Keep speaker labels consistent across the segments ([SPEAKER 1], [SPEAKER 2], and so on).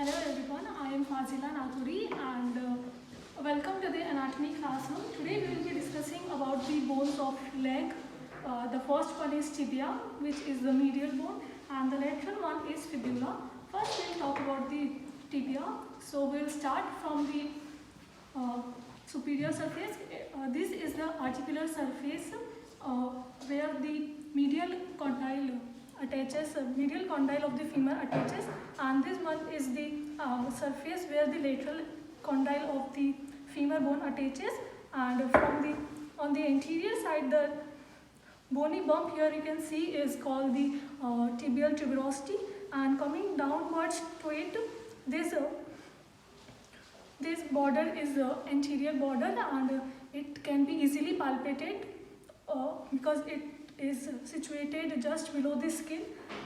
[SPEAKER 1] Hello everyone, I am Fazila Nathuri and welcome to the anatomy classroom. Today we will be discussing about the bones of leg. The first one is tibia, which is the medial bone, and the lateral one is fibula. First we will talk about the tibia. So we will start from the superior surface. This is the articular surface where the medial condyle attaches, medial condyle of the femur attaches, and this one is the surface where the lateral condyle of the femur bone attaches, and from the on the anterior side the bony bump here you can see is called the tibial tuberosity, and coming downwards to it, this border is the anterior border, and it can be easily palpated because it is situated just below the skin,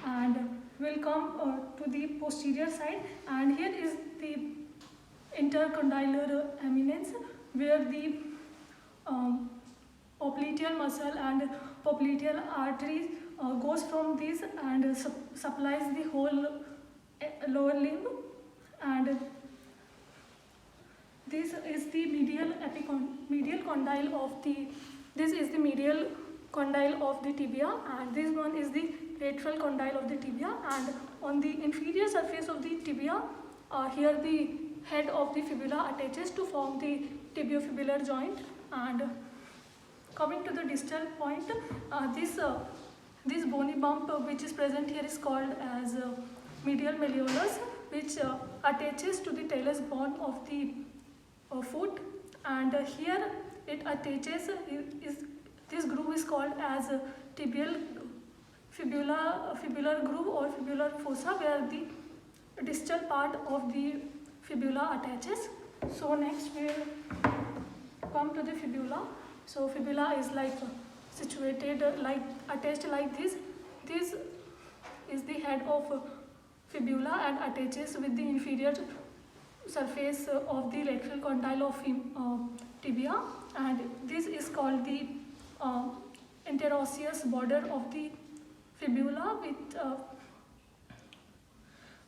[SPEAKER 1] and will come to the posterior side, and here is the intercondylar eminence where the popliteal muscle and popliteal arteries goes from this and supplies the whole lower limb, and this is the medial condyle of the medial condyle of the tibia, and this one is the lateral condyle of the tibia. And on the inferior surface of the tibia, here the head of the fibula attaches to form the tibiofibular joint, and coming to the distal point, this bony bump which is present here is called as medial malleolus, which attaches to the talus bone of the foot, and here it attaches this groove is called as tibial fibular groove or fibular fossa, where the distal part of the fibula attaches. So next we will come to the fibula. So fibula is like situated like attached like this. This is the head of fibula and attaches with the inferior surface of the lateral condyle of tibia, and this is called the interosseous border of the fibula, with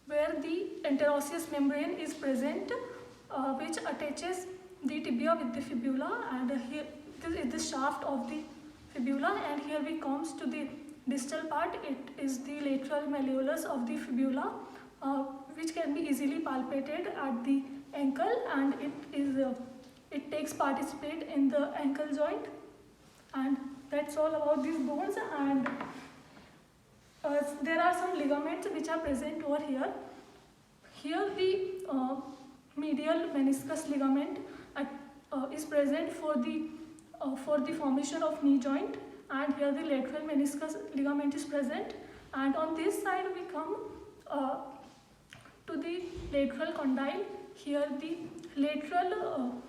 [SPEAKER 1] where the interosseous membrane is present, which attaches the tibia with the fibula, and here this is the shaft of the fibula, and here we comes to the distal part. It is the lateral malleolus of the fibula, which can be easily palpated at the ankle, and it takes participate in the ankle joint. And that's all about these bones. And there are some ligaments which are present over here. Here the medial meniscus ligament is present for the formation of knee joint, and here the lateral meniscus ligament is present, and on this side we come to the lateral condyle. Here the lateral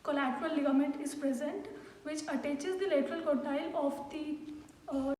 [SPEAKER 1] collateral ligament is present, which attaches the lateral condyle of the